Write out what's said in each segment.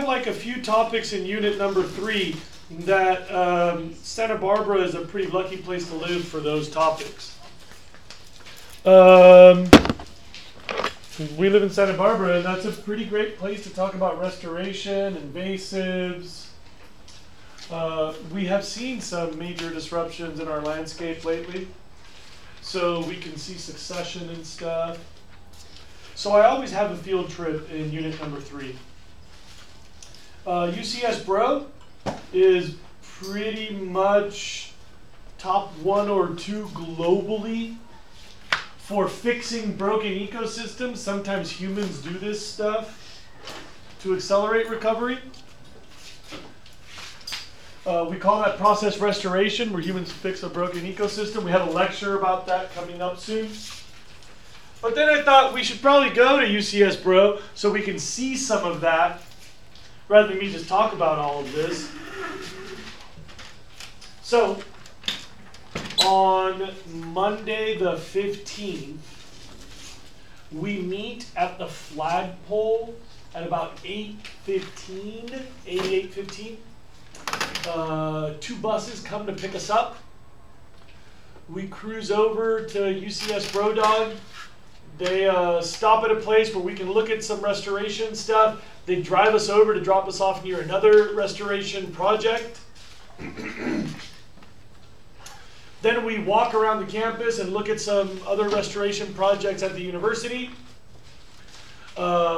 have like a few topics in unit number 3 that Santa Barbara is a pretty lucky place to live for those topics. We live in Santa Barbara, and that's a pretty great place to talk about restoration, invasives. We have seen some major disruptions in our landscape lately, so we can see succession and stuff. So I always have a field trip in unit number 3. UCS Bro is pretty much top 1 or 2 globally for fixing broken ecosystems. Sometimes humans do this stuff to accelerate recovery. We call that process restoration, where humans fix a broken ecosystem. We have a lecture about that coming up soon. But then I thought we should probably go to UCS Bro so we can see some of that, rather than me just talk about all of this. So, on Monday the 15th, we meet at the flagpole at about 8:15. 2 buses come to pick us up. We cruise over to UCS Bro Dog. They stop at a place where we can look at some restoration stuff. They drive us over to drop us off near another restoration project. Then we walk around the campus and look at some other restoration projects at the university.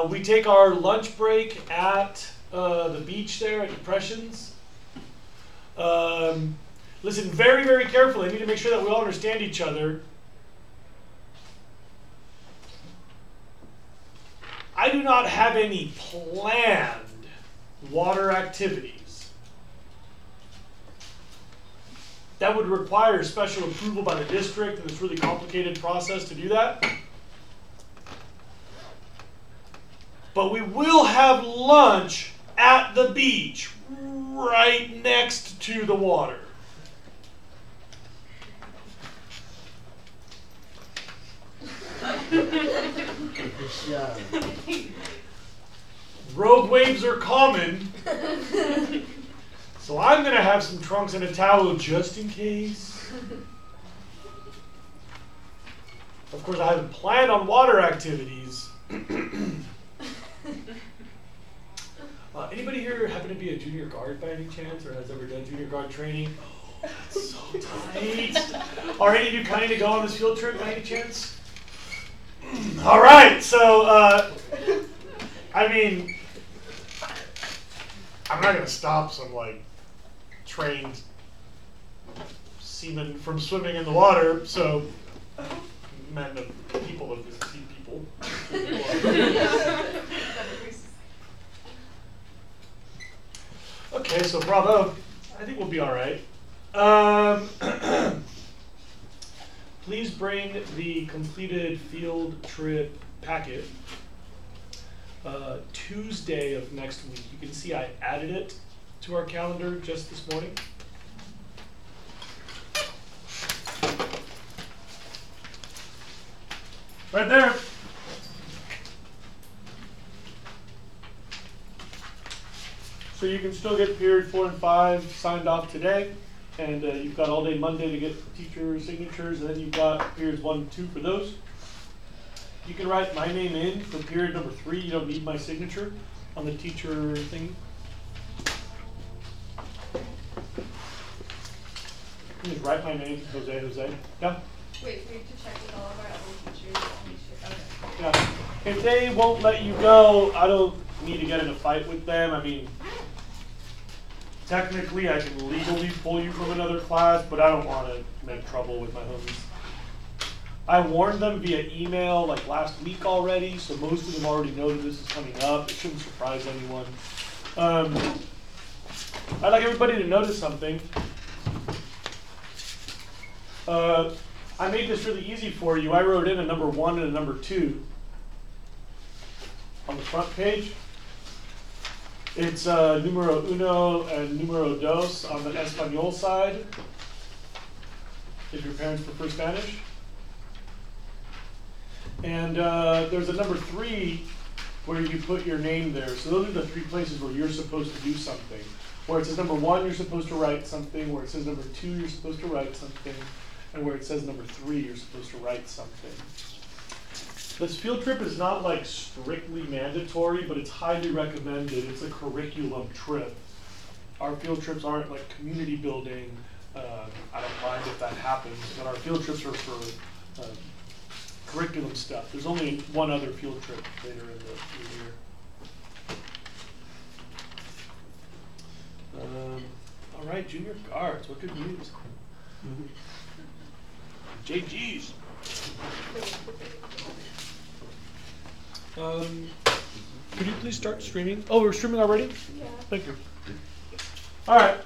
We take our lunch break at the beach there at Depressions. Listen very, very carefully. I need to make sure that we all understand each other. I do not have any planned water activities. That would require special approval by the district, and it's a really complicated process to do that. But we will have lunch at the beach, right next to the water. Rogue waves are common, so I'm going to have some trunks and a towel just in case. Of course, I haven't planned on water activities. Anybody here happen to be a junior guard by any chance, or has ever done junior guard training? Oh, that's so tight. Are any of you planning to go on this field trip by any chance? All right, so, I mean, I'm not going to stop some, like, trained seamen from swimming in the water, so men of people of the sea people. Okay, so bravo. I think we'll be all right. Please bring the completed field trip packet. Tuesday of next week. You can see I added it to our calendar just this morning. Right there. So you can still get period 4 and 5 signed off today, and you've got all day Monday to get teacher signatures, and then you've got periods 1 and 2 for those. You can write my name in for period number 3. You don't need my signature on the teacher thing. You just write my name, Jose. Yeah? Wait, we have to check with all of our other teachers. Okay. Yeah. If they won't let you go, I don't need to get in a fight with them. I mean, technically I can legally pull you from another class, but I don't want to make trouble with my homies. I warned them via email like last week already, so most of them already know that this is coming up. It shouldn't surprise anyone. I'd like everybody to notice something. I made this really easy for you. I wrote in a number 1 and a number 2 on the front page. It's numero 1 and numero 2 on the Espanol side, if your parents prefer Spanish. And there's a number 3 where you put your name there. So those are the 3 places where you're supposed to do something. Where it says number 1, you're supposed to write something. Where it says number 2, you're supposed to write something. And where it says number 3, you're supposed to write something. This field trip is not like strictly mandatory, but it's highly recommended. It's a curriculum trip. Our field trips aren't like community building. I don't mind if that happens, but our field trips are for curriculum stuff. There's only one other field trip later in the year. All right, junior guards, what good news? JGs. Could you please start streaming? Oh, we're streaming already? Yeah. Thank you. All right.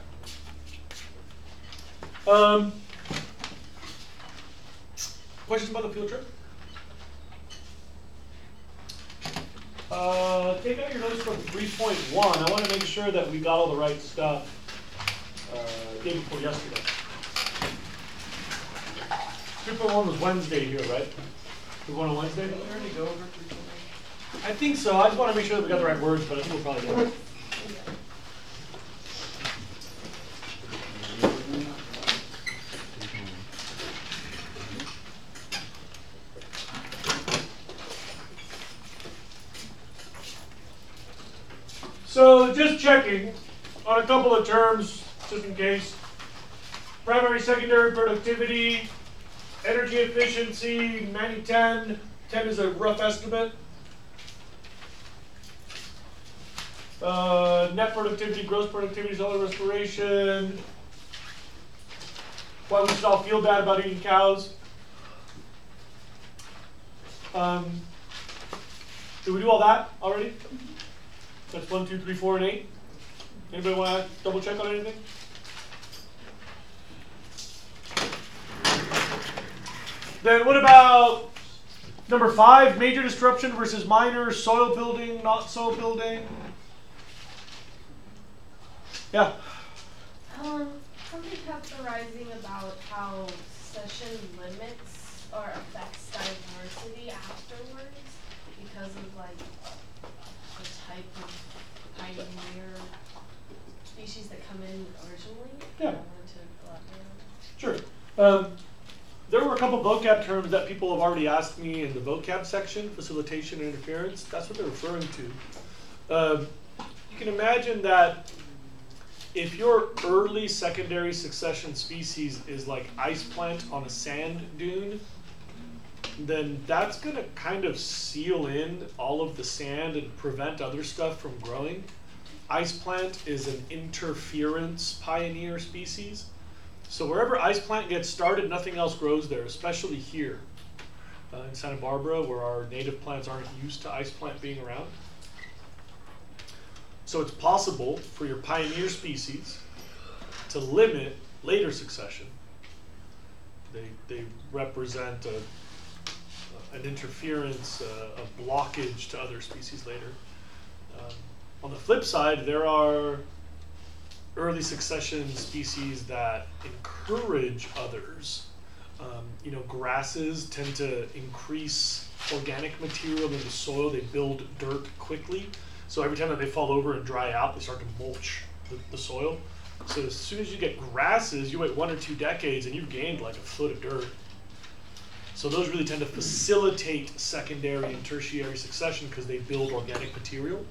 Questions about the field trip? Take out your notes from 3.1. I want to make sure that we got all the right stuff day before yesterday. 3.1 was Wednesday here, right? We're going on Wednesday? Did we already go over 3.1? I think so. I just want to make sure that we got the right words, but I think we'll probably do it. So just checking on a couple of terms, just in case. Primary, secondary productivity, energy efficiency, 90-10. 10 is a rough estimate. Net productivity, gross productivity, solar restoration. Why we should all feel bad about eating cows. Did we do all that already? That's 1, 2, 3, 4, and 8. Anybody want to double check on anything? Then what about number 5, major disruption versus minor, soil building, not soil building? Yeah. Something kept arising about how session limits or affects diversity afterwards because of like the type of pioneer species that come in originally. Yeah. I wanted to elaborate on. Sure. There were a couple vocab terms that people have already asked me in the vocab section, facilitation and interference. That's what they're referring to. You can imagine that if your early secondary succession species is like ice plant on a sand dune, then that's going to kind of seal in all of the sand and prevent other stuff from growing. Ice plant is an interference pioneer species. So wherever ice plant gets started, nothing else grows there, especially here in Santa Barbara, where our native plants aren't used to ice plant being around. So it's possible for your pioneer species to limit later succession. They represent an interference, a blockage to other species later. On the flip side, there are early succession species that encourage others. Grasses tend to increase organic material in the soil. They build dirt quickly. So every time that they fall over and dry out, they start to mulch the soil. So as soon as you get grasses, you wait 1 or 2 decades and you've gained like a foot of dirt. So those really tend to facilitate secondary and tertiary succession because they build organic material.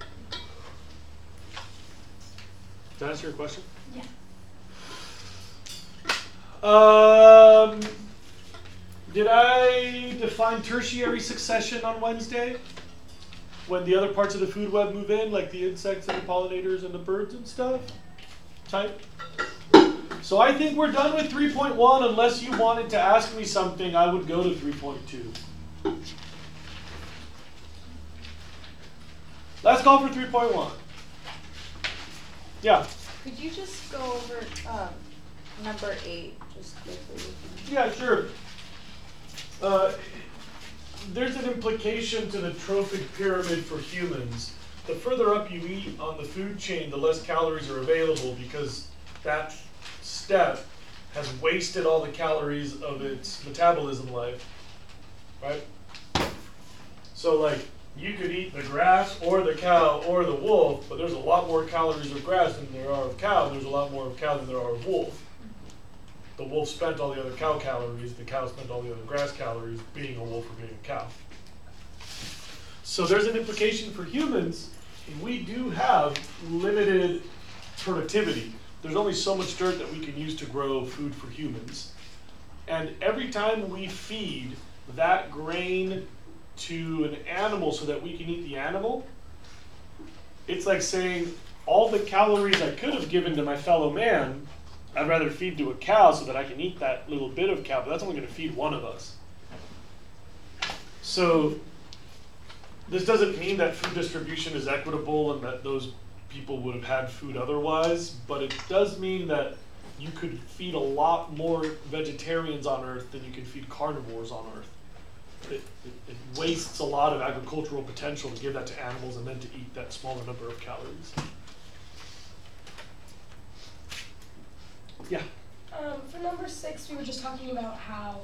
Did that answer your question? Yeah. Did I define tertiary succession on Wednesday? When the other parts of the food web move in, like the insects and the pollinators and the birds and stuff? Type. So I think we're done with 3.1. Unless you wanted to ask me something, I would go to 3.2. Let's go for 3.1. Yeah. Could you just go over number 8 just quickly? Yeah, sure. There's an implication to the trophic pyramid for humans. The further up you eat on the food chain, the less calories are available because that step has wasted all the calories of its metabolism life, right? So like you could eat the grass or the cow or the wolf, but there's a lot more calories of grass than there are of cow, and there's a lot more of cow than there are of wolf. The wolf spent all the other cow calories, the cow spent all the other grass calories being a wolf or being a cow. So there's an implication for humans. We do have limited productivity. There's only so much dirt that we can use to grow food for humans. And every time we feed that grain to an animal so that we can eat the animal, it's like saying all the calories I could have given to my fellow man, I'd rather feed to a cow so that I can eat that little bit of cow, but that's only going to feed one of us. So this doesn't mean that food distribution is equitable and that those people would have had food otherwise, but it does mean that you could feed a lot more vegetarians on Earth than you can feed carnivores on Earth. It wastes a lot of agricultural potential to give that to animals and then to eat that smaller number of calories. Yeah? For number 6, we were just talking about how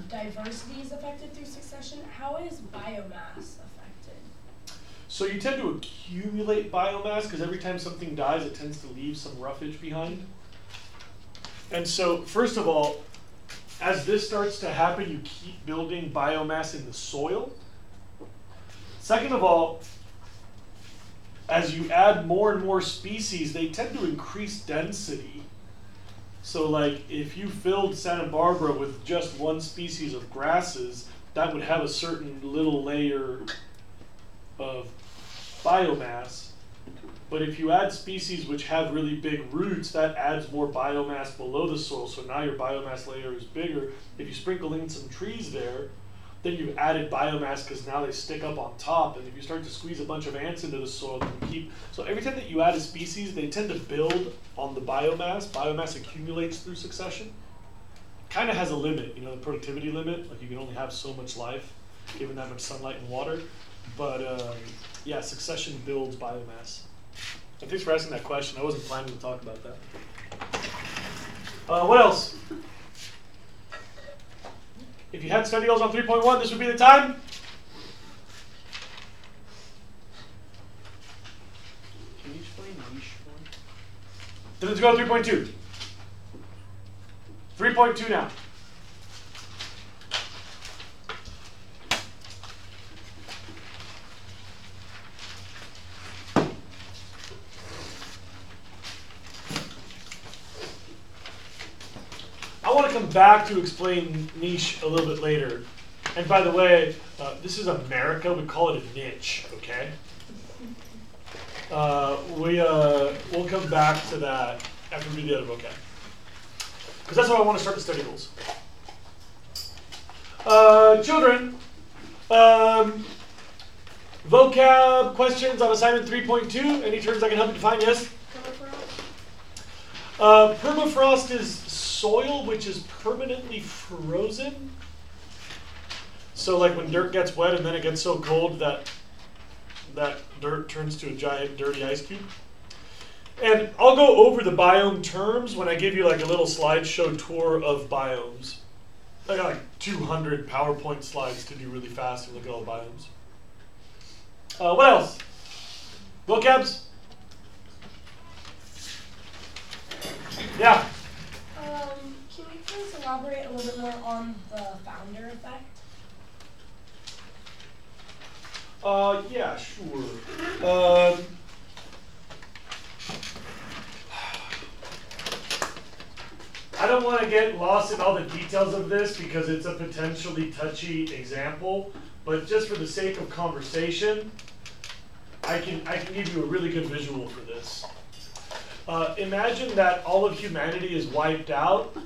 diversity is affected through succession. How is biomass affected? So you tend to accumulate biomass because every time something dies, it tends to leave some roughage behind. And so, first of all, as this starts to happen, you keep building biomass in the soil. Second of all, as you add more and more species, they tend to increase density. So like if you filled Santa Barbara with just one species of grasses, that would have a certain little layer of biomass. But if you add species which have really big roots, that adds more biomass below the soil. So now your biomass layer is bigger. If you sprinkle in some trees there, then you've added biomass because now they stick up on top. And if you start to squeeze a bunch of ants into the soil, then you keep. So every time that you add a species, they tend to build on the biomass. Biomass accumulates through succession. Kind of has a limit, the productivity limit. Like you can only have so much life given that much sunlight and water. But yeah, succession builds biomass. And thanks for asking that question. I wasn't planning to talk about that. What else? If you had study goals on 3.1, this would be the time. Can you explain niche more? Then let's go to 3.2. 3.2 now. I want to come back to explain niche a little bit later. And by the way, this is America. We call it a niche, okay? We'll come back to that after we do the other vocab. Because that's how I want to start the study rules. Children, vocab questions on assignment 3.2. Any terms I can help you define? Yes? Permafrost is soil which is permanently frozen. So like when dirt gets wet and then it gets so cold that dirt turns to a giant dirty ice cube. And I'll go over the biome terms when I give you like a little slideshow tour of biomes. I got like 200 PowerPoint slides to do really fast and look at all the biomes. What else? Vocabs? Yeah. Can you please elaborate a little bit more on the founder effect? Yeah, sure. I don't want to get lost in all the details of this because it's a potentially touchy example, but just for the sake of conversation, I can give you a really good visual for this. Imagine that all of humanity is wiped out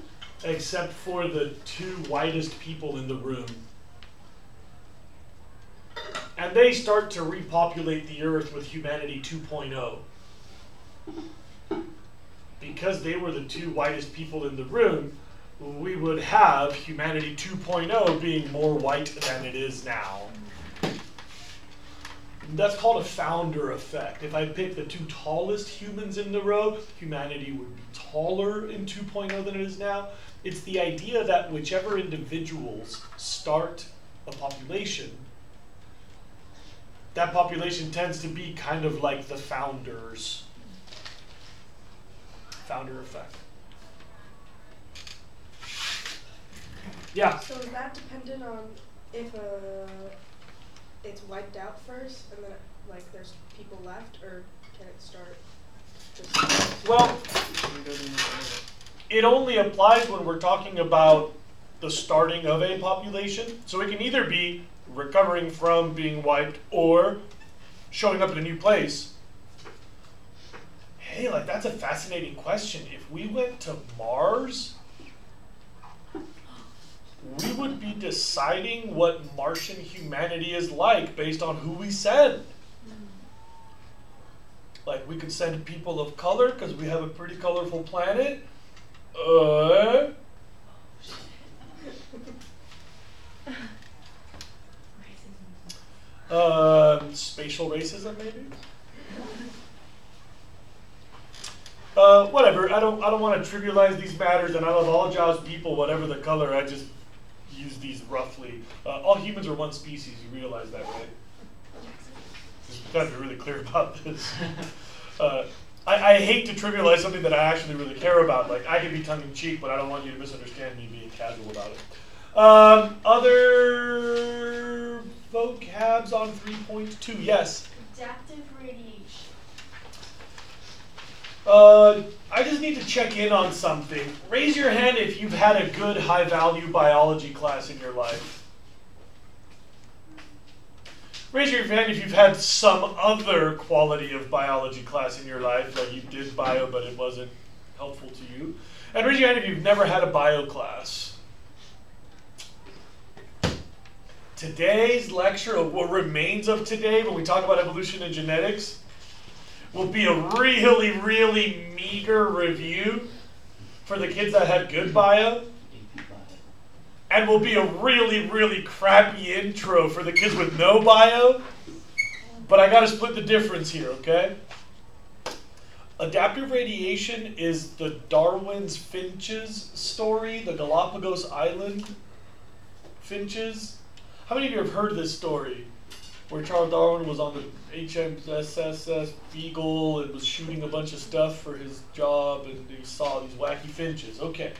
except for the 2 whitest people in the room. And they start to repopulate the earth with humanity 2.0. Because they were the 2 whitest people in the room, we would have humanity 2.0 being more white than it is now. That's called a founder effect. If I pick the 2 tallest humans in the row, humanity would be taller in 2.0 than it is now. It's the idea that whichever individuals start a population that population tends to be kind of like the founder effect. Yeah. So is that dependent on if it's wiped out first and then like there's people left, or can it start just Well, it only applies when we're talking about the starting of a population. So it can either be recovering from being wiped or showing up in a new place. Hey, like that's a fascinating question. If we went to Mars, we would be deciding what Martian humanity is like based on who we send. Like we could send people of color because we have a pretty colorful planet. Spatial racism, maybe. Whatever. I don't want to trivialize these matters, and I love all jobs, people, whatever the color. I just use these roughly. All humans are one species. You realize that, right? Just got to be really clear about this. I hate to trivialize something that I actually really care about. Like, I can be tongue-in-cheek, but I don't want you to misunderstand me being casual about it. Other vocabs on 3.2, yes? Adaptive radiation. I just need to check in on something. Raise your hand if you've had a good high-value biology class in your life. Raise your hand if you've had some other quality of biology class in your life, like you did bio but it wasn't helpful to you. And raise your hand if you've never had a bio class. Today's lecture, or what remains of today when we talk about evolution and genetics, will be a really, really meager review for the kids that had good bio. And will be a really, really crappy intro for the kids with no bio. But I got to split the difference here, okay? Adaptive radiation is the Darwin's finches story, the Galapagos Island finches. How many of you have heard this story? Where Charles Darwin was on the HMSS Beagle and was shooting a bunch of stuff for his job and he saw these wacky finches. Okay.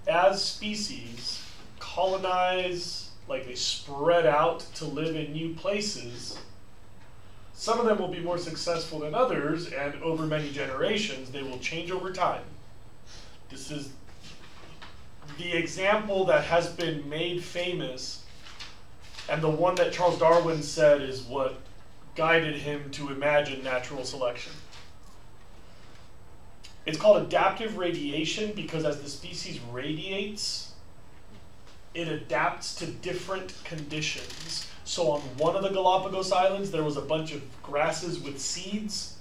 As species colonize, like they spread out to live in new places, some of them will be more successful than others, and over many generations they will change over time. This is the example that has been made famous, and the one that Charles Darwin said is what guided him to imagine natural selection. It's called adaptive radiation because as the species radiates, it adapts to different conditions. So on one of the Galapagos Islands, there was a bunch of grasses with seeds.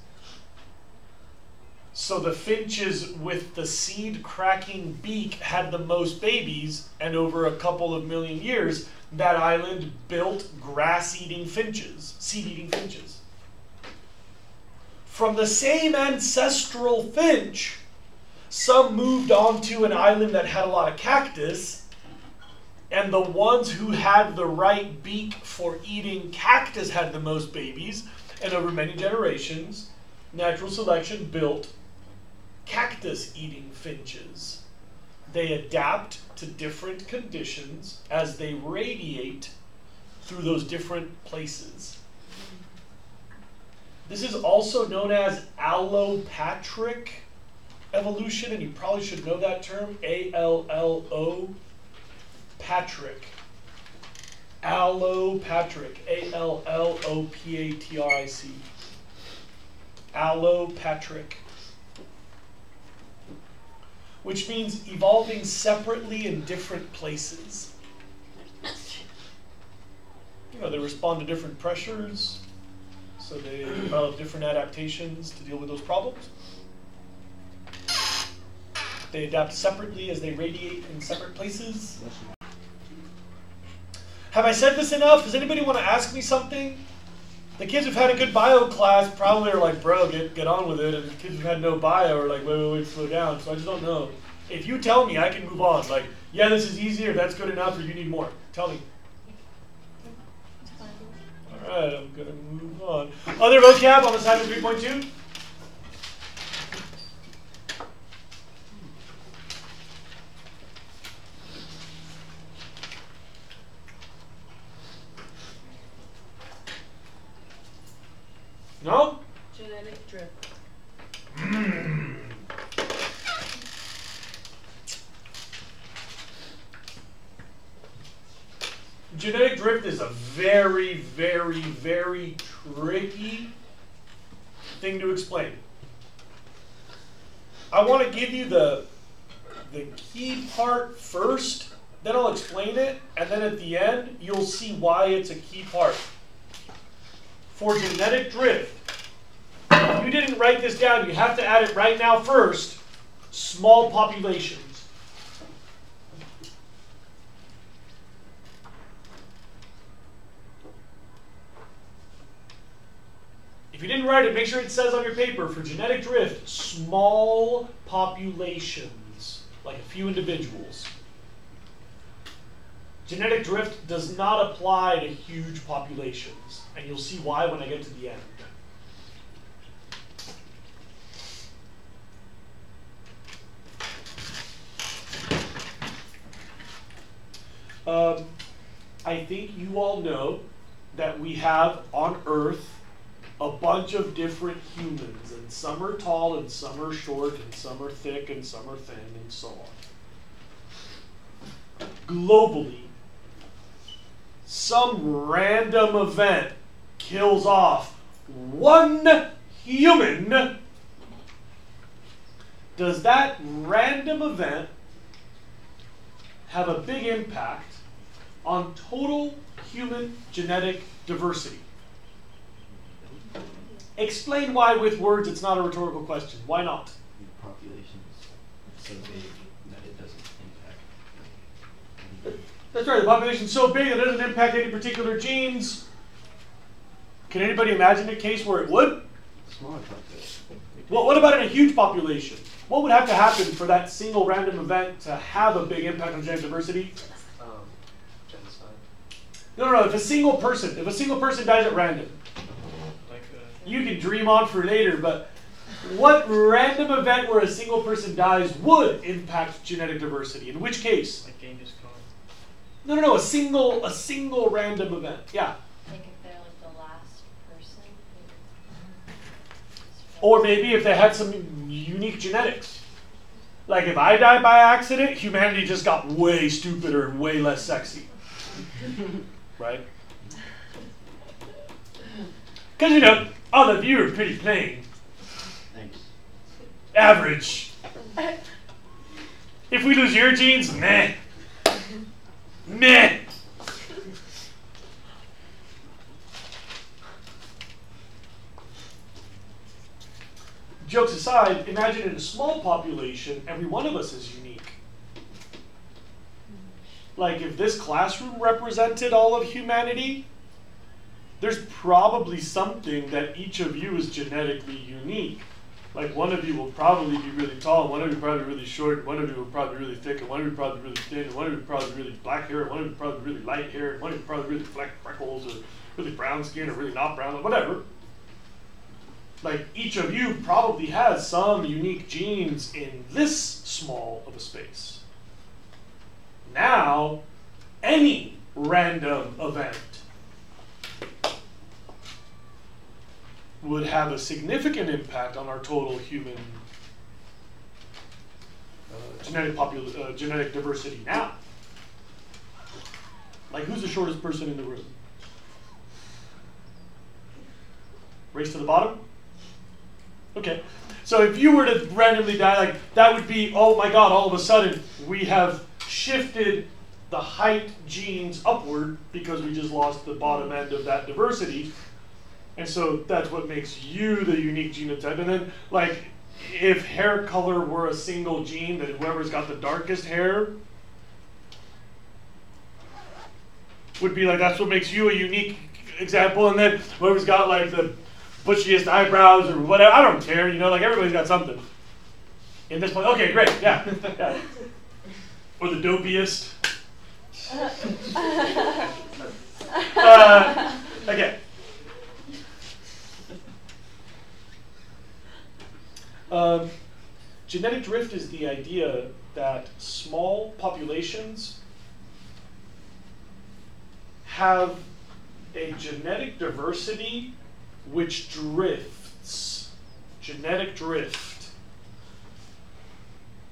So the finches with the seed-cracking beak had the most babies, and over a couple of million years, that island built grass-eating finches, seed-eating finches. From the same ancestral finch, some moved onto an island that had a lot of cactus, and the ones who had the right beak for eating cactus had the most babies, and over many generations, natural selection built cactus-eating finches. They adapt to different conditions as they radiate through those different places. This is also known as allopatric evolution, and you probably should know that term, A-L-L-O, Patrick. Allopatric, A-L-L-O-P-A-T-R-I-C. Allopatric. Which means evolving separately in different places. You know, they respond to different pressures, so they develop different adaptations to deal with those problems. They adapt separately as they radiate in separate places. Have I said this enough? Does anybody want to ask me something? The kids who've had a good bio class probably are like, bro, get on with it. And the kids who've had no bio are like, wait, slow down. So I just don't know. If you tell me, I can move on. Like, Yeah, this is easy, or that's good enough, or you need more? Tell me. Alright, I'm going to move on. Other vocab on the side of 3.2? No? Genetic drift. Genetic drift is a very, very, very tricky thing to explain. I want to give you the key part first, then I'll explain it, and then at the end, you'll see why it's a key part. For genetic drift, if you didn't write this down, you have to add it right now first. Small populations. If you didn't write it, make sure it says on your paper, for genetic drift, small populations, like a few individuals. Genetic drift does not apply to huge populations, and you'll see why when I get to the end. I think you all know that we have on Earth a bunch of different humans, and some are tall and some are short and some are thick and some are thin and so on. Globally, some random event kills off one human. Does that random event have a big impact on total human genetic diversity? Explain why with words. It's not a rhetorical question. Why not? The population is so big that it doesn't impact. That's right. The population is so big that it doesn't impact any particular genes. Can anybody imagine a case where it would? Smaller population. Well, what about in a huge population? What would have to happen for that single random event to have a big impact on genetic diversity? Genocide. No. If a single person dies at random, you can dream on for later, but what random event where a single person dies would impact genetic diversity? In which case? Like Genghis Khan. No. A single random event. Yeah. Like if they're like the last person. Or maybe if they had some unique genetics. Like if I died by accident, humanity just got way stupider and way less sexy. Right? Because, all of you are pretty plain. Thanks. Average. If we lose your genes, meh. Meh. Jokes aside, imagine in a small population, every one of us is unique. Like if this classroom represented all of humanity, there's probably something that each of you is genetically unique. Like one of you will probably be really tall, and one of you will probably be really short, and one of you will probably be really thick, and one of you will probably be really thin, and one of you will probably be really black hair, and one of you will probably be really light hair, and one of you will probably be really freckles, or really brown skin, or really not brown, or whatever. Like each of you probably has some unique genes in this small of a space. Now, any random event would have a significant impact on our total human genetic diversity now. Like, who's the shortest person in the room? Race to the bottom? Okay. So if you were to randomly die, like, that would be, oh my God, all of a sudden we have shifted the height genes upward because we just lost the bottom end of that diversity. And so that's what makes you the unique genotype. And then, like, if hair color were a single gene, then whoever's got the darkest hair would be like, that's what makes you a unique example. And then whoever's got, like, the bushiest eyebrows or whatever, I don't care, like, everybody's got something. In this point, okay, great, yeah. or the dopiest. Okay. Genetic drift is the idea that small populations have a genetic diversity which drifts. Genetic drift.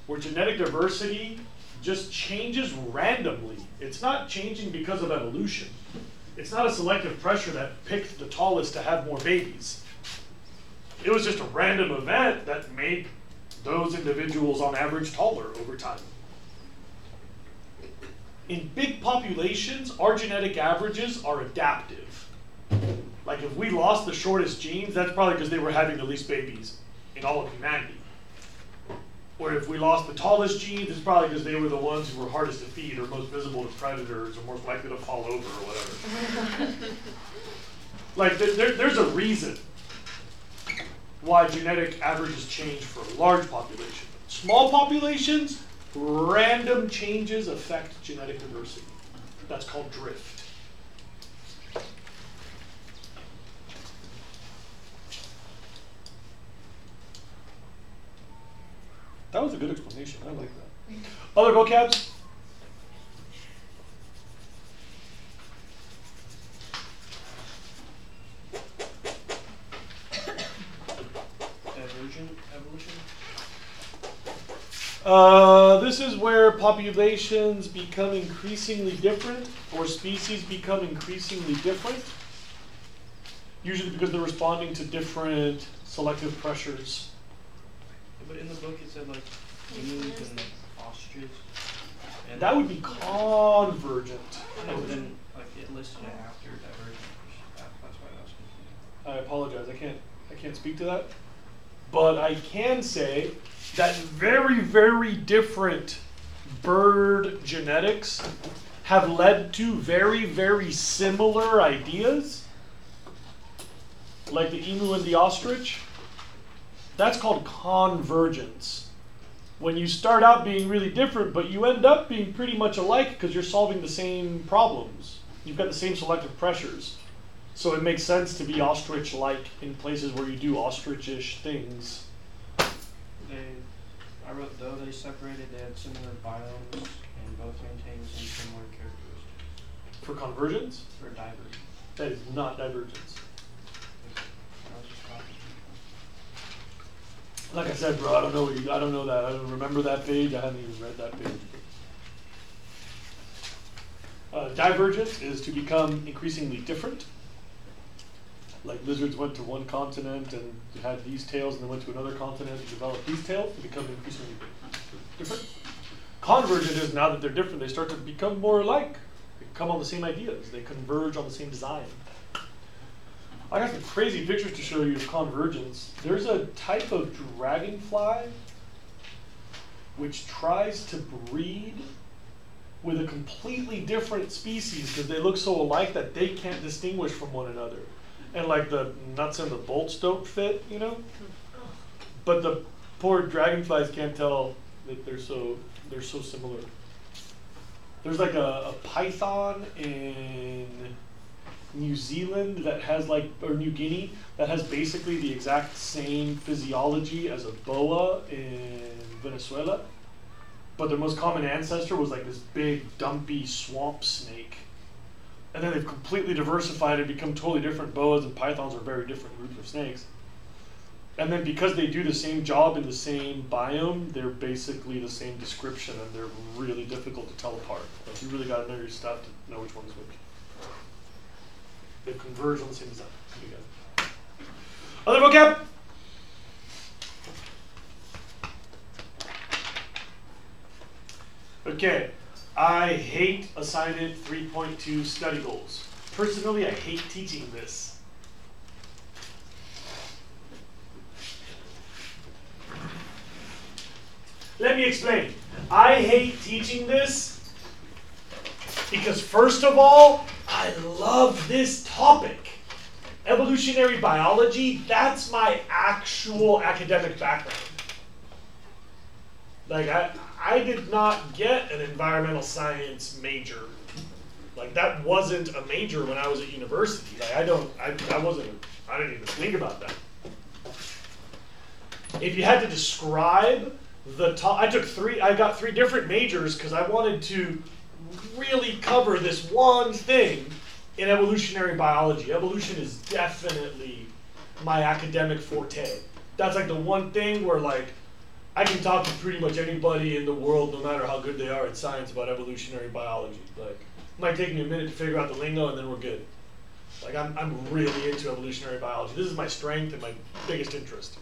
Where genetic diversity just changes randomly. It's not changing because of evolution. It's not a selective pressure that picked the tallest to have more babies. It was just a random event that made those individuals on average taller over time. In big populations, our genetic averages are adaptive. Like if we lost the shortest genes, that's probably because they were having the least babies in all of humanity. Or if we lost the tallest genes, it's probably because they were the ones who were hardest to feed or most visible to predators or most likely to fall over or whatever. Like there's a reason why genetic averages change for a large population. Small populations, random changes affect genetic diversity. That's called drift. That was a good explanation. I like that. Other vocabs? Divergent evolution? This is where populations become increasingly different, or species become increasingly different, usually because they're responding to different selective pressures. But in the book it said like emus and ostriches. And That would be convergent. no, but then like it listed it after divergent. That's why that was confusing. I apologize. I can't speak to that. But I can say that very, very different bird genetics have led to very, very similar ideas, like the emu and the ostrich. That's called convergence. When you start out being really different, but you end up being pretty much alike because you're solving the same problems. You've got the same selective pressures. So it makes sense to be ostrich-like in places where you do ostrich-ish things. I wrote though they separated, they had similar biomes and both maintained some similar characteristics. For convergence, For divergent. that is not divergence. I was just copying. Like I said, bro, I don't know that. I don't remember that page. I haven't even read that page. Divergence is to become increasingly different. Like lizards went to one continent and had these tails, and then went to another continent and developed these tails to become increasingly different. Convergent is now that they're different, they start to become more alike. They come on the same ideas. They converge on the same design. I got some crazy pictures to show you of convergence. There's a type of dragonfly which tries to breed with a completely different species because they look so alike that they can't distinguish from one another. And like the nuts and the bolts don't fit, you know? But the poor dragonflies can't tell that they're so similar. There's like a python in New Zealand that has or New Guinea, that has basically the exact same physiology as a boa in Venezuela. But their most common ancestor was like this big, dumpy swamp snake. And then they've completely diversified and become totally different. Boas and pythons are very different groups of snakes. And then because they do the same job in the same biome, they're basically the same description, and they're really difficult to tell apart. Like you really got to know your stuff to know which one is which. They converge on the same design. Other vocab? Okay. I hate assignment 3.2 study goals. Personally, I hate teaching this. Let me explain. I hate teaching this because, first of all, I love this topic. Evolutionary biology, that's my actual academic background. Like I did not get an environmental science major. Like that wasn't a major when I was at university. Like I didn't even think about that. If you had to describe the top, I got three different majors because I wanted to really cover this one thing in evolutionary biology. Evolution is definitely my academic forte. That's like the one thing where like I can talk to pretty much anybody in the world, no matter how good they are at science, about evolutionary biology. Like it might take me a minute to figure out the lingo and then we're good. Like I'm really into evolutionary biology. This is my strength and my biggest interest.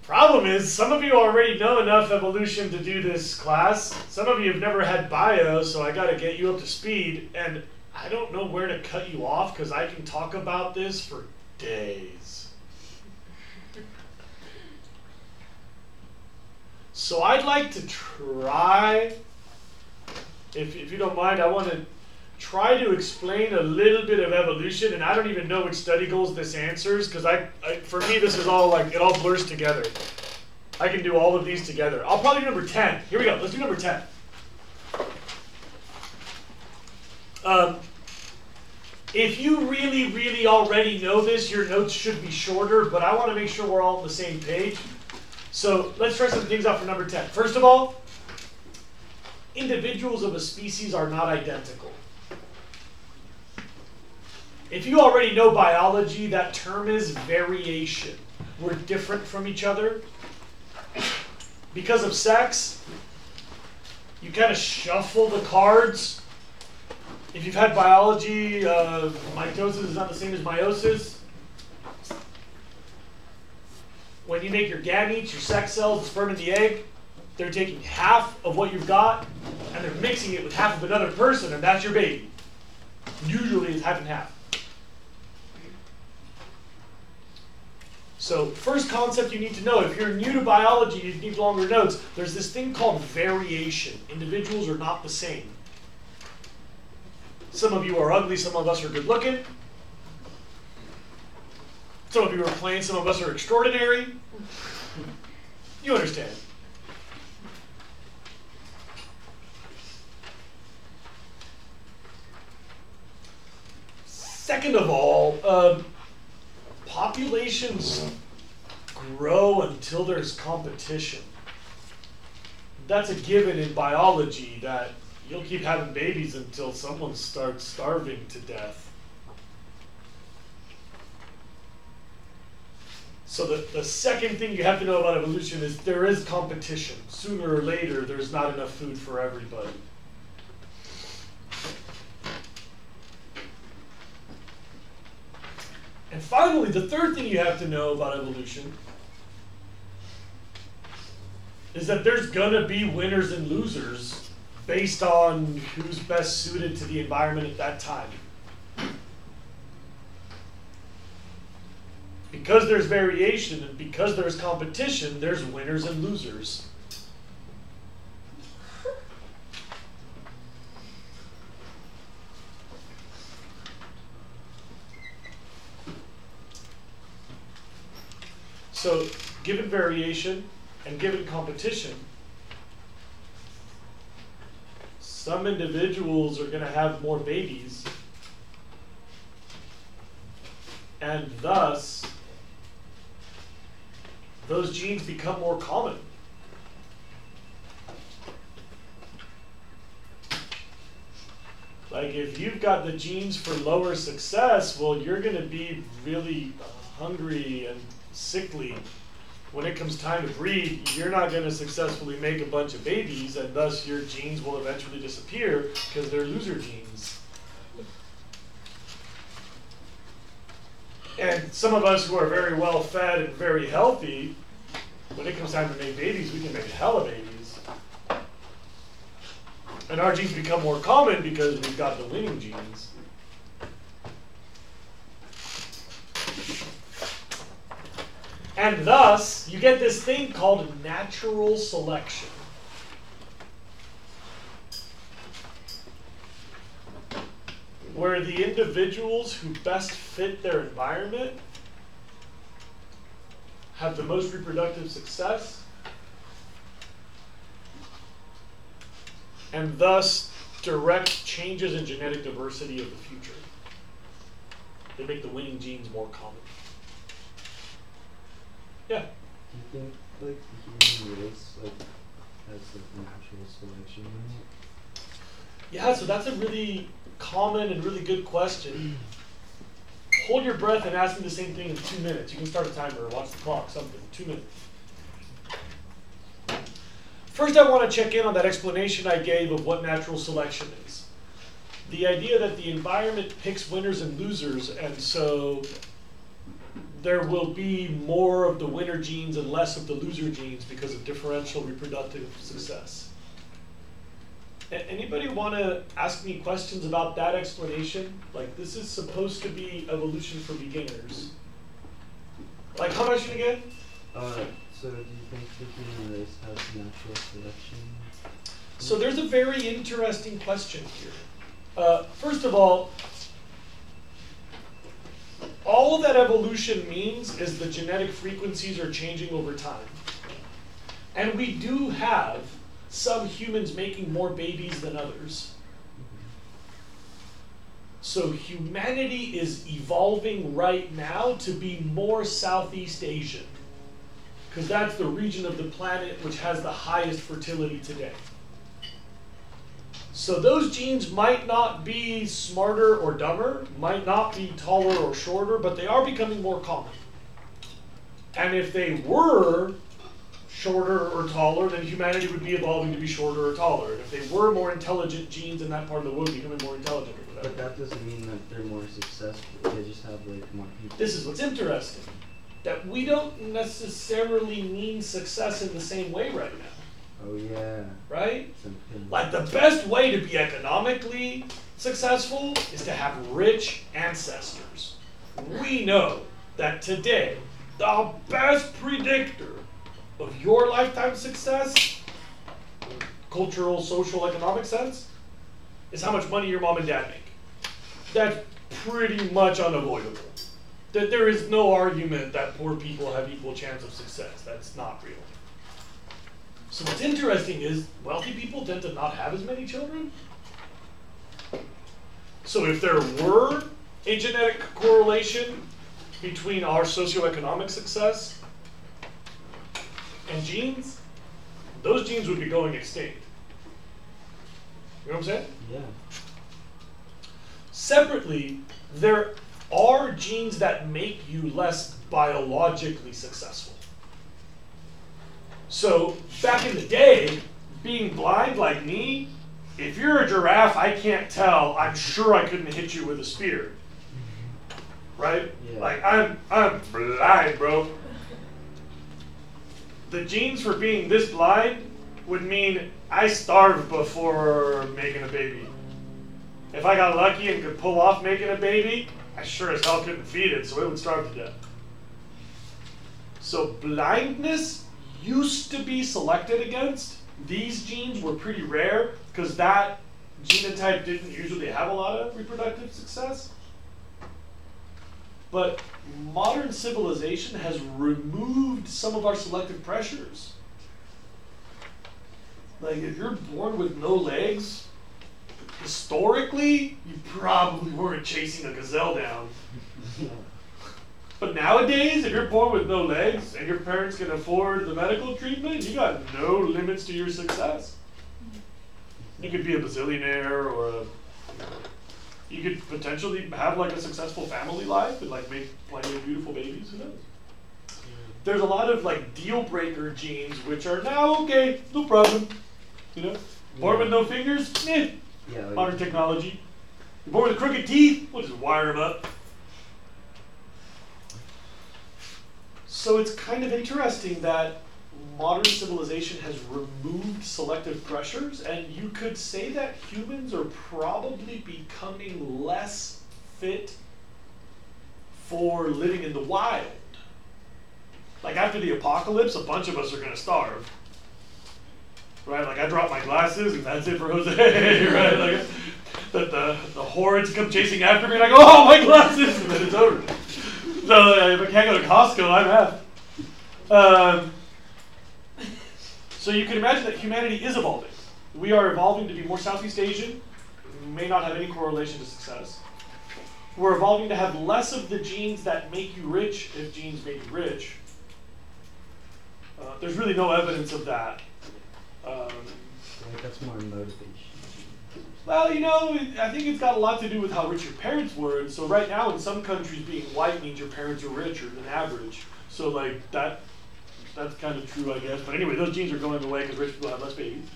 Problem is, some of you already know enough evolution to do this class. Some of you have never had bio, so I gotta get you up to speed. And I don't know where to cut you off because I can talk about this for days. So I'd like to try, if you don't mind, I want to try to explain a little bit of evolution, and I don't even know which study goals this answers, because for me this is all like, it all blurs together. I can do all of these together. I'll probably do number 10. Here we go, let's do number 10. If you really, really already know this, your notes should be shorter, but I want to make sure we're all on the same page. So let's try some things out for number 10. First of all, individuals of a species are not identical. If you already know biology, that term is variation. We're different from each other. Because of sex, you kind of shuffle the cards. If you've had biology, mitosis is not the same as meiosis. When you make your gametes, your sex cells, the sperm and the egg, they're taking half of what you've got and they're mixing it with half of another person, and that's your baby. Usually it's half and half. So first concept you need to know, if you're new to biology, you need longer notes, there's this thing called variation. Individuals are not the same. Some of you are ugly, some of us are good looking. Some of you are plain, some of us are extraordinary. You understand. Second of all, populations grow until there's competition. That's a given in biology, that you'll keep having babies until someone starts starving to death. So the second thing you have to know about evolution is there is competition. Sooner or later, there's not enough food for everybody. And finally, the third thing you have to know about evolution is that there's gonna be winners and losers based on who's best suited to the environment at that time. Because there's variation and because there's competition, there's winners and losers. So, given variation and given competition, some individuals are going to have more babies, and thus those genes become more common. Like if you've got the genes for lower success, well, you're going to be really hungry and sickly. When it comes time to breed, you're not going to successfully make a bunch of babies, and thus your genes will eventually disappear because they're loser genes. And some of us who are very well fed and very healthy, when it comes time to make babies, we can make hella babies. And our genes become more common because we've got the winning genes. And thus, you get this thing called natural selection. Where the individuals who best fit their environment have the most reproductive success, and thus direct changes in genetic diversity of the future. They make the winning genes more common. Yeah? Do you think like the human race has natural selection in it? Yeah, so that's a really common and really good question. Hold your breath and ask me the same thing in 2 minutes. You can start a timer or watch the clock, something. 2 minutes. First, I want to check in on that explanation I gave of what natural selection is. The idea that the environment picks winners and losers, and so there will be more of the winner genes and less of the loser genes because of differential reproductive success. Anybody want to ask me questions about that explanation? Like, this is supposed to be evolution for beginners. Like, how much again? So do you think the human race has natural selection? So there's a very interesting question here. First of all that evolution means is the genetic frequencies are changing over time. And we do have some humans making more babies than others. So humanity is evolving right now to be more Southeast Asian, because that's the region of the planet which has the highest fertility today. So those genes might not be smarter or dumber, might not be taller or shorter, but they are becoming more common. And if they were shorter or taller, then humanity would be evolving to be shorter or taller. And if they were more intelligent genes in that part of the world, becoming more intelligent or whatever. But that doesn't mean that they're more successful. They just have like more people. This is what's interesting. That we don't necessarily mean success in the same way right now. Oh yeah. Right? Something. Like the best way to be economically successful is to have rich ancestors. We know that today, the best predictor of your lifetime success, cultural, social, economic sense, is how much money your mom and dad make. That's pretty much unavoidable. That there is no argument that poor people have equal chance of success. That's not real. So what's interesting is wealthy people tend to not have as many children. So if there were a genetic correlation between our socioeconomic success and genes, those genes would be going extinct. You know what I'm saying? Yeah. Separately, there are genes that make you less biologically successful. So back in the day, being blind like me, if you're a giraffe, I can't tell, I'm sure I couldn't hit you with a spear. Right? Yeah. Like, I'm blind, bro. The genes for being this blind would mean I starved before making a baby. If I got lucky and could pull off making a baby, I sure as hell couldn't feed it, so it would starve to death. So blindness used to be selected against. These genes were pretty rare because that genotype didn't usually have a lot of reproductive success. But modern civilization has removed some of our selective pressures. Like if you're born with no legs, historically, you probably weren't chasing a gazelle down. But nowadays, if you're born with no legs and your parents can afford the medical treatment, you got no limits to your success. You could be a bazillionaire or you could potentially have like a successful family life and like make plenty of beautiful babies, who knows? There's a lot of like deal breaker genes which are now okay, no problem. You know? Born with no fingers, Yeah, like, modern technology. You're born with crooked teeth, we'll just wire them up. So it's kind of interesting that modern civilization has removed selective pressures, and you could say that humans are probably becoming less fit for living in the wild. Like after the apocalypse, a bunch of us are gonna starve. Right, like I drop my glasses and that's it for Jose, right? Like the hordes come chasing after me and I go, oh, my glasses, and then it's over. So if I can't go to Costco, I'm out. So you can imagine that humanity is evolving. We are evolving to be more Southeast Asian. May not have any correlation to success. We're evolving to have less of the genes that make you rich if genes make you rich. There's really no evidence of that. Right, that's more motivation. Well, you know, I think it's got a lot to do with how rich your parents were. And so right now in some countries being white means your parents are richer than average. So like that's kind of true, I guess. But anyway, those genes are going away because rich people have less babies.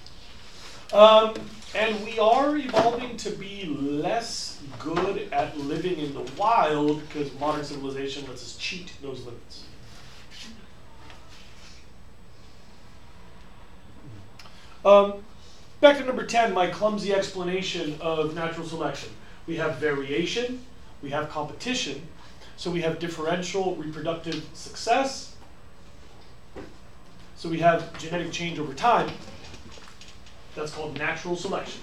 And we are evolving to be less good at living in the wild because modern civilization lets us cheat those limits. Back to number 10, my clumsy explanation of natural selection. We have variation, we have competition, so we have differential reproductive success, so we have genetic change over time. That's called natural selection.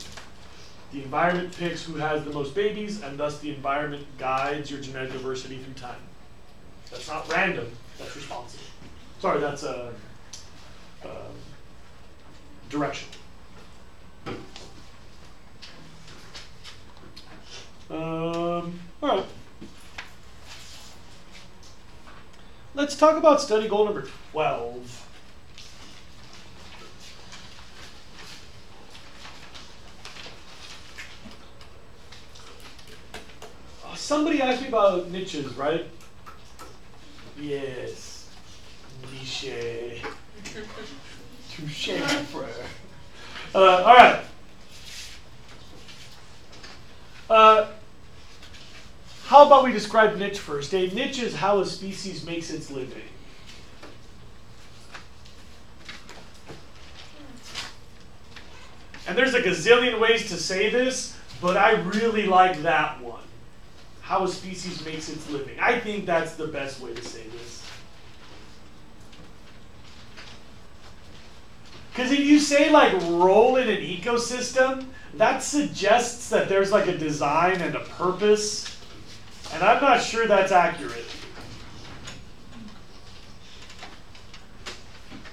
The environment picks who has the most babies, and thus the environment guides your genetic diversity through time. That's not random, that's responsive. Sorry, that's direction. All right. Let's talk about study goal number 12. Somebody asked me about niches, right? Yes. Niche. Touche, my friend. All right. How about we describe niche first? A niche is how a species makes its living. And there's a gazillion ways to say this, but I really like that one. How a species makes its living. I think that's the best way to say this. Because if you say like role in an ecosystem, that suggests that there's like a design and a purpose. And I'm not sure that's accurate.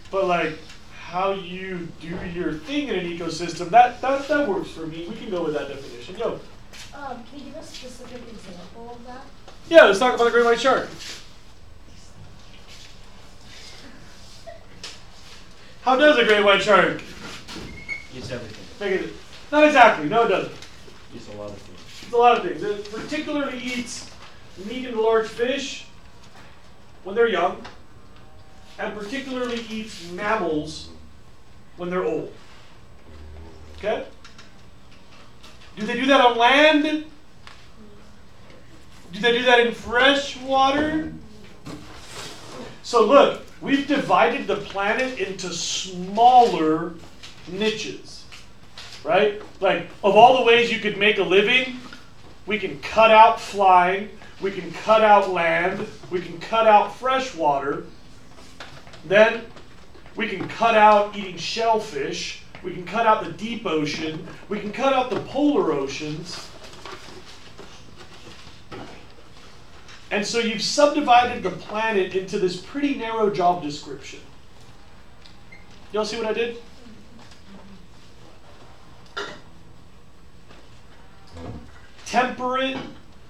But like how you do your thing in an ecosystem, that works for me. We can go with that definition. Yo. Can you give a specific example of that? Yeah, let's talk about the great white shark. How does a great white shark? Eats everything. Make it, not exactly. No, it doesn't. Eats a lot of things. It's a lot of things. It particularly eats medium to large fish when they're young, and particularly eats mammals when they're old. Okay? Do they do that on land? Do they do that in fresh water? So look, we've divided the planet into smaller niches, right? Like, of all the ways you could make a living, we can cut out flying, we can cut out land, we can cut out fresh water, then we can cut out eating shellfish, we can cut out the deep ocean, we can cut out the polar oceans. And so you've subdivided the planet into this pretty narrow job description. Y'all see what I did? Temperate,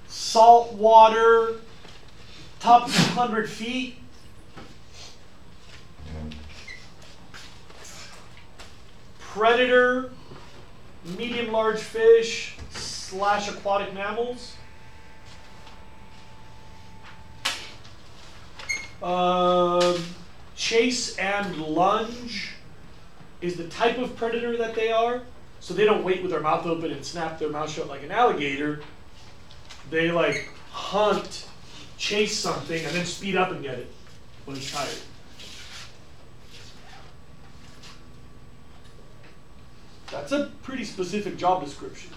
salt water, top 200 feet. Predator, medium large fish / aquatic mammals. Chase and lunge is the type of predator that they are. So they don't wait with their mouth open and snap their mouth shut like an alligator. They like hunt, chase something, and then speed up and get it when it's tired. That's a pretty specific job description.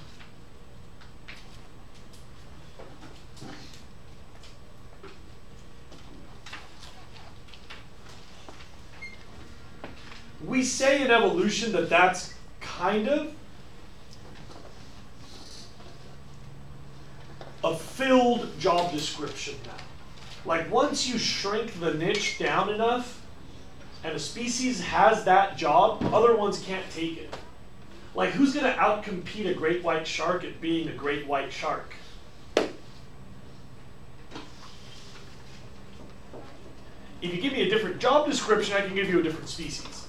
We say in evolution that that's kind of a filled job description now. Like once you shrink the niche down enough, and a species has that job, other ones can't take it. Like, who's going to outcompete a great white shark at being a great white shark? If you give me a different job description, I can give you a different species.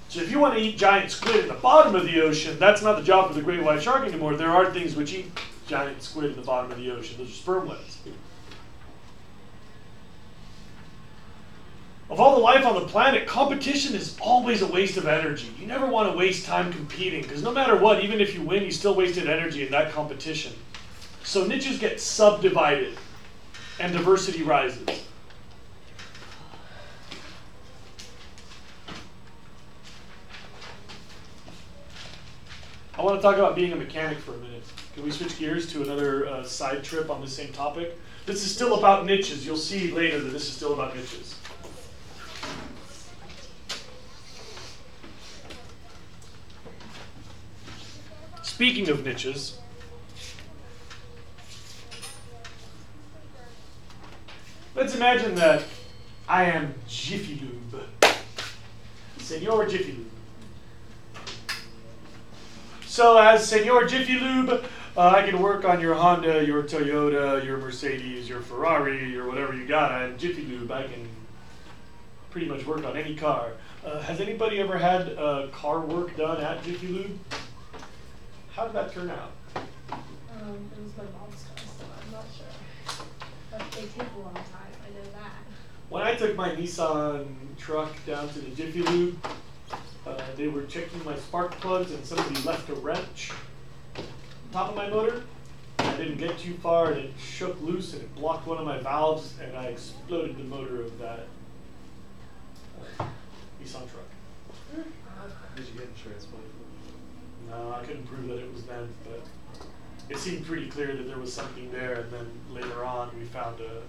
So if you want to eat giant squid at the bottom of the ocean, that's not the job for the great white shark anymore. There are things which eat giant squid at the bottom of the ocean. Those are sperm whales. Of all the life on the planet, competition is always a waste of energy. You never want to waste time competing, because no matter what, even if you win, you still wasted energy in that competition. So niches get subdivided, and diversity rises. I want to talk about being a mechanic for a minute. Can we switch gears to another side trip on the same topic? This is still about niches. You'll see later that this is still about niches. Speaking of niches, let's imagine that I am Jiffy Lube. Senor Jiffy Lube. So as Senor Jiffy Lube, I can work on your Honda, your Toyota, your Mercedes, your Ferrari, your whatever you got. I'm Jiffy Lube. I can pretty much work on any car. Has anybody ever had car work done at Jiffy Lube? How did that turn out? It was my mom's car, so I'm not sure. But they take a long time, I know that. When I took my Nissan truck down to the Jiffy Lube, they were checking my spark plugs and somebody left a wrench on top of my motor. I didn't get too far and it shook loose and it blocked one of my valves and I exploded the motor of that Nissan truck. Did you get insurance money for it? No, I couldn't prove that it was them, but it seemed pretty clear that there was something there. And then later on, we found a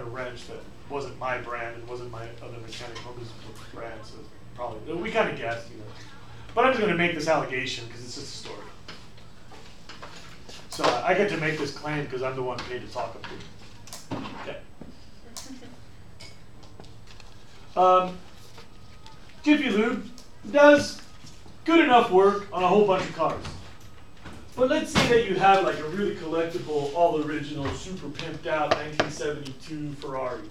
wrench that wasn't my brand and wasn't my other mechanic Honda's brand. So probably we kind of guessed, you know. But I'm just going to make this allegation because it's just a story. So I get to make this claim because I'm the one paid to talk about it. Okay. Jiffy Lube does good enough work on a whole bunch of cars. But let's say that you have like a really collectible, all original, super pimped out 1972 Ferrari.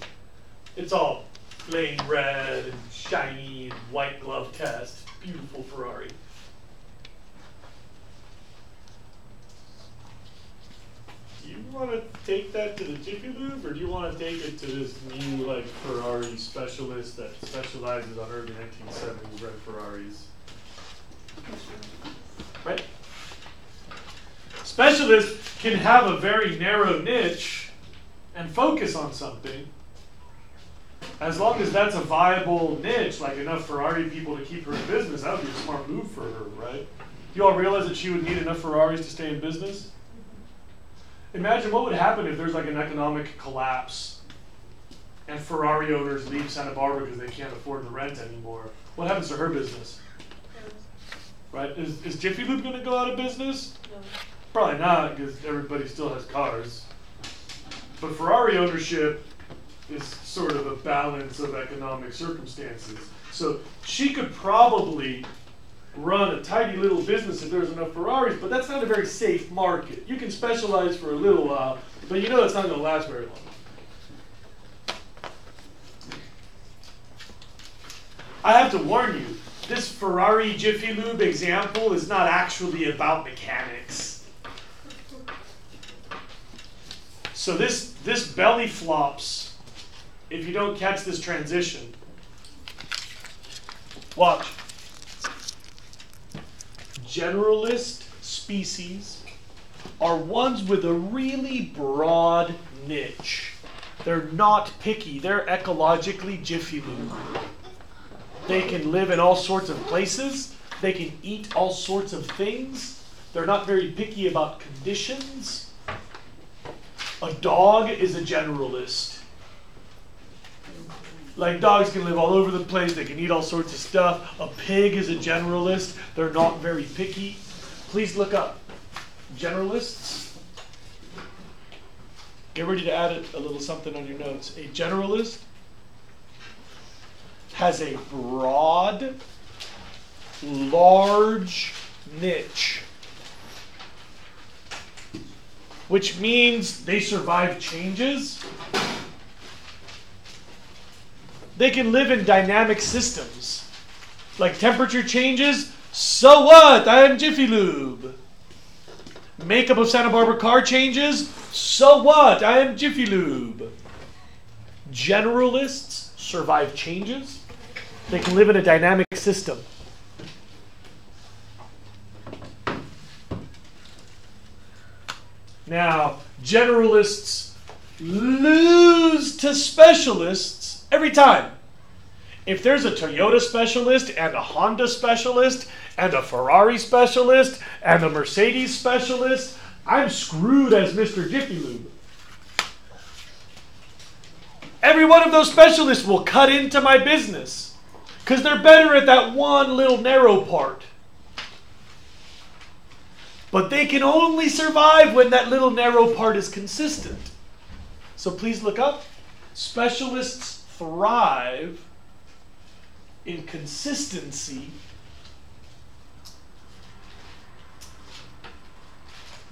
It's all flame red and shiny and white glove test. Beautiful Ferrari. Do you want to take that to the Jiffy Lube, or do you want to take it to this new like Ferrari specialist that specializes on early 1970s red Ferraris? Right? Specialists can have a very narrow niche and focus on something. As long as that's a viable niche, like enough Ferrari people to keep her in business, that would be a smart move for her, right? You all realize that she would need enough Ferraris to stay in business? Imagine what would happen if there's like an economic collapse and Ferrari owners leave Santa Barbara because they can't afford the rent anymore. What happens to her business? Right? Is Jiffy Lube going to go out of business? No. Probably not, because everybody still has cars. But Ferrari ownership is sort of a balance of economic circumstances. So she could probably run a tidy little business if there's enough Ferraris, but that's not a very safe market. You can specialize for a little while, but you know it's not going to last very long. I have to warn you, this Ferrari Jiffy Lube example is not actually about mechanics. So this belly flops if you don't catch this transition. Watch. Generalist species are ones with a really broad niche. They're not picky. They're ecologically Jiffy Lube. They can live in all sorts of places. They can eat all sorts of things. They're not very picky about conditions. A dog is a generalist. Like dogs can live all over the place. They can eat all sorts of stuff. A pig is a generalist. They're not very picky. Please look up generalists. Get ready to add a little something on your notes. A generalist has a broad, large niche, which means they survive changes. They can live in dynamic systems. Like temperature changes, so what? I am Jiffy Lube. Makeup of Santa Barbara car changes, so what? I am Jiffy Lube. Generalists survive changes. They can live in a dynamic system. Now, generalists lose to specialists every time. If there's a Toyota specialist and a Honda specialist and a Ferrari specialist and a Mercedes specialist, I'm screwed as Mr. Jiffy Lube. Every one of those specialists will cut into my business because they're better at that one little narrow part. But they can only survive when that little narrow part is consistent. So please look up. Specialists thrive in consistency.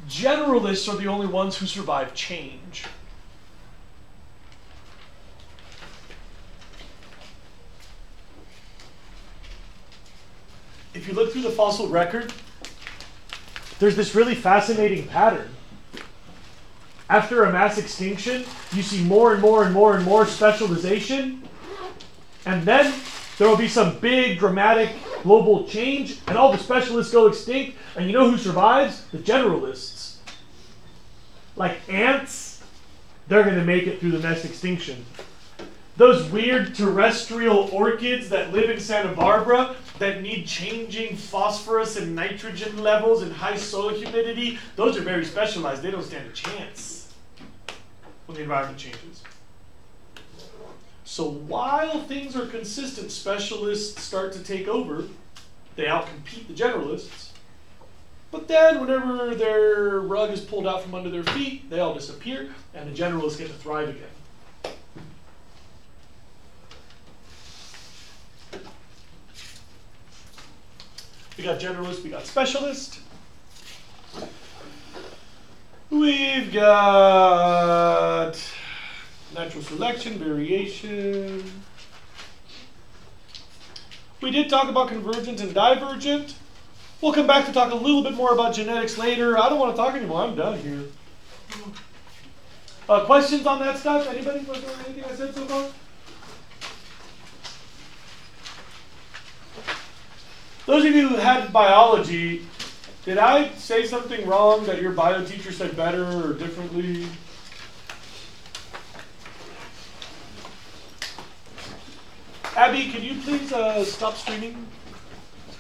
Generalists are the only ones who survive change. If you look through the fossil record, there's this really fascinating pattern. After a mass extinction, you see more and more and more and more specialization, and then there will be some big dramatic global change, and all the specialists go extinct, and you know who survives? The generalists. Like ants, they're going to make it through the next extinction. Those weird terrestrial orchids that live in Santa Barbara that need changing phosphorus and nitrogen levels and high soil humidity, those are very specialized. They don't stand a chance when the environment changes. So while things are consistent, specialists start to take over. They outcompete the generalists. But then whenever their rug is pulled out from under their feet, they all disappear, and the generalists get to thrive again. We got generalist, we got specialist. We've got natural selection, variation. We did talk about convergent and divergent. We'll come back to talk a little bit more about genetics later. I don't want to talk anymore. I'm done here. Questions on that stuff? Anybody? Anything I said so far? Those of you who had biology, did I say something wrong that your bio teacher said better or differently? Abby, can you please stop streaming?